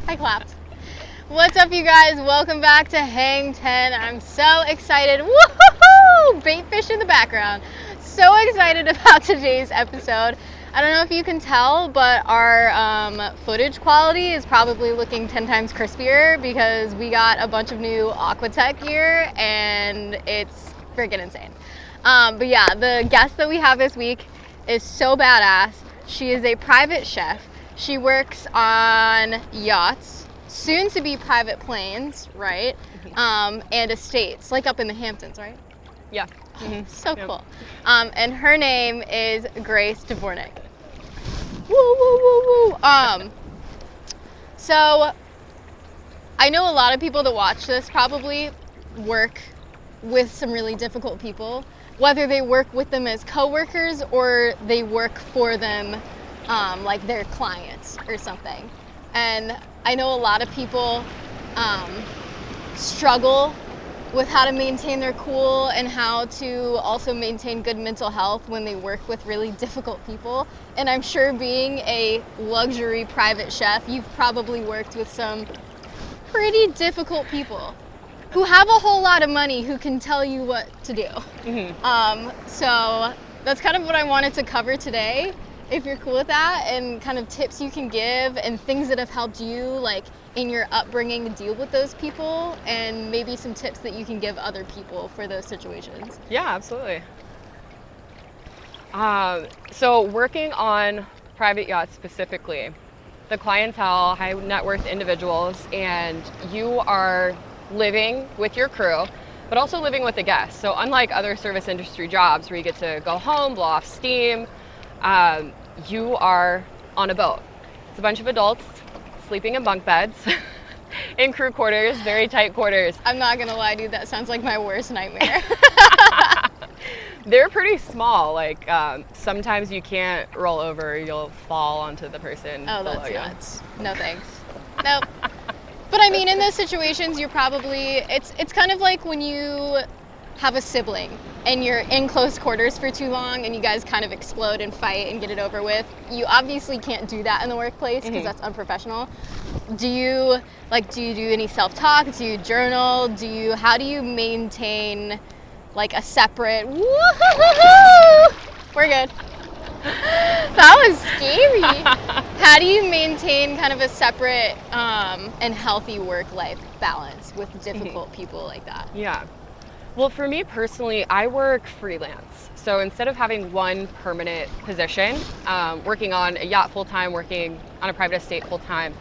I clapped. What's up, you guys? Welcome back to Hang 10. I'm so excited. Woohoo! Bait fish in the background. So excited about today's episode. I don't know if you can tell, but our footage quality is probably looking 10 times crispier because we got a bunch of new Aquatech gear and it's freaking insane. But yeah, the guest that we have this week is so badass. She is a private chef. She works on yachts, soon to be private planes, right? And estates, like up in the Hamptons, right? Yeah. So cool. And her name is Grace Dvornik. Woo, woo, woo, woo. So I know a lot of people that watch this probably work with some really difficult people, whether they work with them as coworkers or they work for them like their clients or something. And I know a lot of people struggle with how to maintain their cool and how to also maintain good mental health when they work with really difficult people. And I'm sure being a luxury private chef, you've probably worked with some pretty difficult people who have a whole lot of money who can tell you what to do. So that's kind of what I wanted to cover today, if you're cool with that, and kind of tips you can give and things that have helped you like in your upbringing to deal with those people, and maybe some tips that you can give other people for those situations. Yeah, absolutely. So working on private yachts specifically, the clientele, high net worth individuals, and you are living with your crew, but also living with the guests. So unlike other service industry jobs where you get to go home, blow off steam, you are on a boat. It's a bunch of adults sleeping in bunk beds in crew quarters, very tight quarters. I'm not gonna lie, dude, that sounds like my worst nightmare. They're pretty small. Like sometimes you can't roll over, you'll fall onto the person below that's you. nuts. No thanks. Nope. But I mean, in those situations, you're probably, it's kind of like when you have a sibling and you're in close quarters for too long and you guys kind of explode and fight and get it over with. You obviously can't do that in the workplace because that's unprofessional. Do you do any self-talk? Do you journal? How do you maintain like a separate, woo-hoo-hoo-hoo! We're good. That was scary. How do you maintain kind of a separate and healthy work-life balance with difficult people like that? Yeah. Well, for me personally, I work freelance. So instead of having one permanent position, working on a yacht full-time, working on a private estate full-time,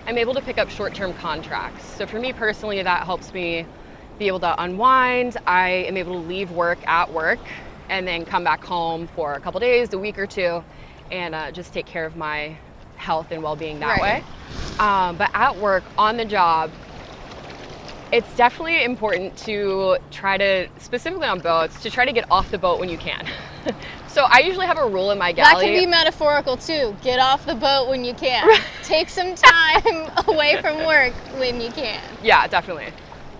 I'm able to pick up short-term contracts. So for me personally, that helps me be able to unwind. I am able to leave work at work and then come back home for a couple days, a week or two, and just take care of my health and well-being that way. But at work, on the job, it's definitely important to try to, specifically on boats, to try to get off the boat when you can. So I usually have a rule in my galley. That can be metaphorical too. Get off the boat when you can. Take some time away from work when you can. Yeah, definitely.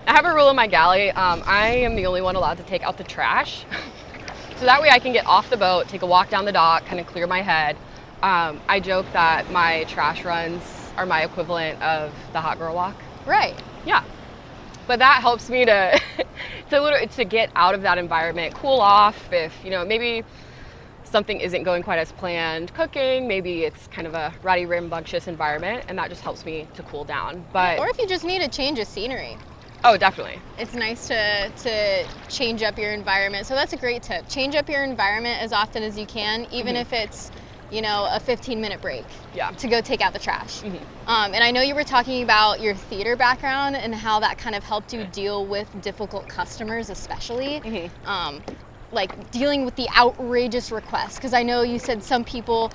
I have a rule in my galley. I am the only one allowed to take out the trash. So that way I can get off the boat, take a walk down the dock, kind of clear my head. I joke that my trash runs are my equivalent of the hot girl walk. Right. Yeah. But that helps me to to get out of that environment, cool off if, maybe something isn't going quite as planned cooking, maybe it's kind of a rowdy, rambunctious environment, and that just helps me to cool down. But or if you just need a change of scenery. Oh, definitely. It's nice to change up your environment. So that's a great tip. Change up your environment as often as you can, even if it's, a 15-minute break to go take out the trash. And I know you were talking about your theater background and how that kind of helped you deal with difficult customers, especially. Like dealing with the outrageous requests. Because I know you said some people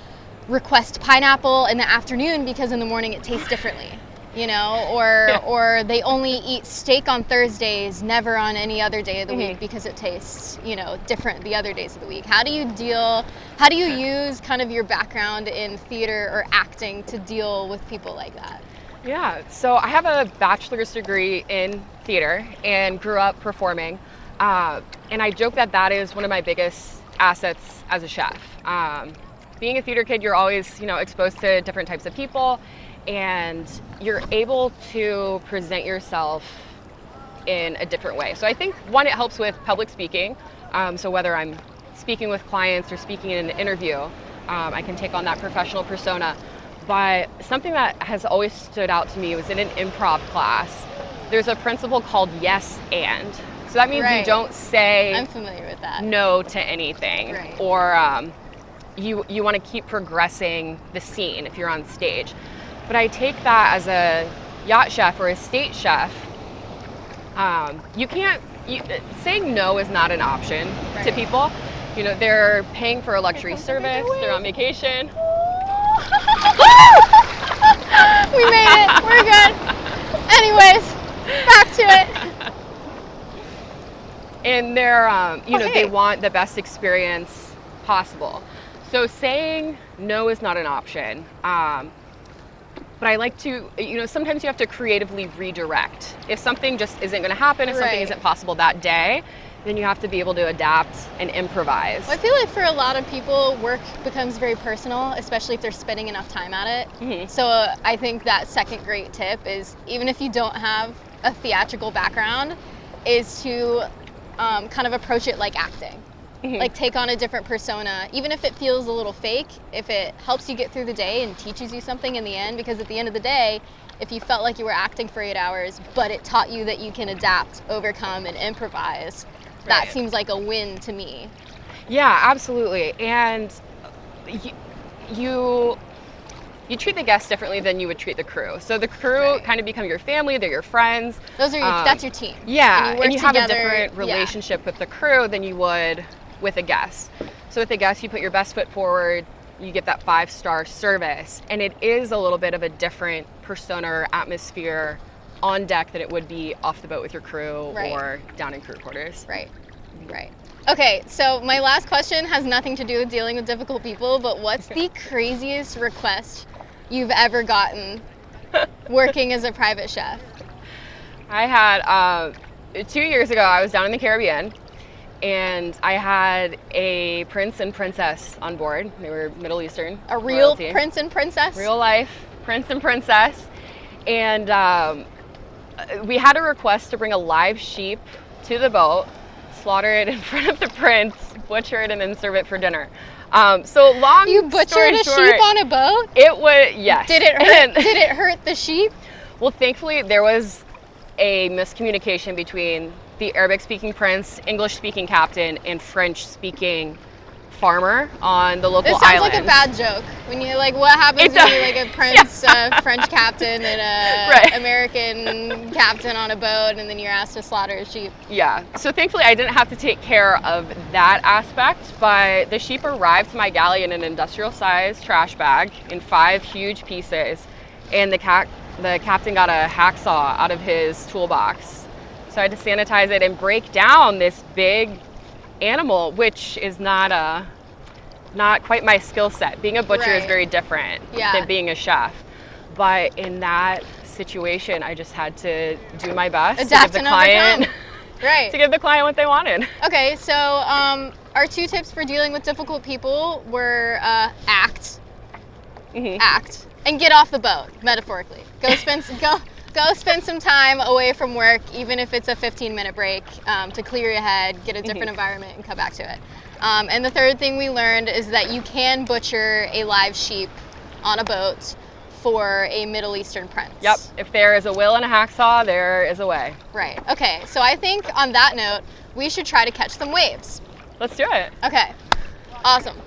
request pineapple in the afternoon because in the morning it tastes differently. Or they only eat steak on Thursdays, never on any other day of the week because it tastes, different the other days of the week. How do you use kind of your background in theater or acting to deal with people like that? Yeah, so I have a bachelor's degree in theater and grew up performing. And I joke that is one of my biggest assets as a chef. Being a theater kid, you're always, exposed to different types of people. and you're able to present yourself in a different way. So I think, one, it helps with public speaking. So whether I'm speaking with clients or speaking in an interview, I can take on that professional persona. But something that has always stood out to me was in an improv class, there's a principle called yes and. So that means you don't say I'm familiar with that. No to anything. Right. Or you want to keep progressing the scene if you're on stage. But I take that as a yacht chef or a state chef. Saying no is not an option to people. You know, they're paying for a luxury service, they're on vacation. We made it, we're good. Anyways, back to it. And they're, they want the best experience possible. So saying no is not an option. But I like to, sometimes you have to creatively redirect. If something just isn't going to happen, if something isn't possible that day, then you have to be able to adapt and improvise. Well, I feel like for a lot of people, work becomes very personal, especially if they're spending enough time at it. Mm-hmm. So I think that second great tip is, even if you don't have a theatrical background, is to kind of approach it like acting. Mm-hmm. Like, take on a different persona, even if it feels a little fake, if it helps you get through the day and teaches you something in the end, because at the end of the day, if you felt like you were acting for 8 hours, but it taught you that you can adapt, overcome, and improvise, that seems like a win to me. Yeah, absolutely. And you treat the guests differently than you would treat the crew. So the crew kind of become your family, they're your friends. Those are that's your team. Yeah, and you have a different relationship with the crew than you would with a guest. So with the guest, you put your best foot forward, you get that 5-star service, and it is a little bit of a different persona or atmosphere on deck than it would be off the boat with your crew or down in crew quarters. Right. Okay, so my last question has nothing to do with dealing with difficult people, but what's the craziest request you've ever gotten working as a private chef? I had, 2 years ago, I was down in the Caribbean, and I had a prince and princess on board. They were Middle Eastern. A real royalty. Prince and princess? Real life prince and princess. And we had a request to bring a live sheep to the boat, slaughter it in front of the prince, butcher it, and then serve it for dinner. So long You butchered a sheep on a boat? It was, yes. Did it hurt the sheep? Well, thankfully, there was a miscommunication between the Arabic-speaking prince, English-speaking captain, and French-speaking farmer on the local island. This sounds like a bad joke. When you what happens when you're like a prince, French captain, and a American captain on a boat, and then you're asked to slaughter a sheep? Yeah. So thankfully, I didn't have to take care of that aspect, but the sheep arrived to my galley in an industrial-sized trash bag in 5 huge pieces, and the captain got a hacksaw out of his toolbox. So I had to sanitize it and break down this big animal, which is not quite my skill set. Being a butcher is very different than being a chef. But in that situation, I just had to do my best to give the client to give the client what they wanted. Okay, so our 2 tips for dealing with difficult people were act, and get off the boat, metaphorically. Go spend some time away from work, even if it's a 15-minute break, to clear your head, get a different environment, and come back to it. And the third thing we learned is that you can butcher a live sheep on a boat for a Middle Eastern prince. Yep. If there is a will and a hacksaw, there is a way. Right. Okay. So I think on that note, we should try to catch some waves. Let's do it. Okay. Awesome.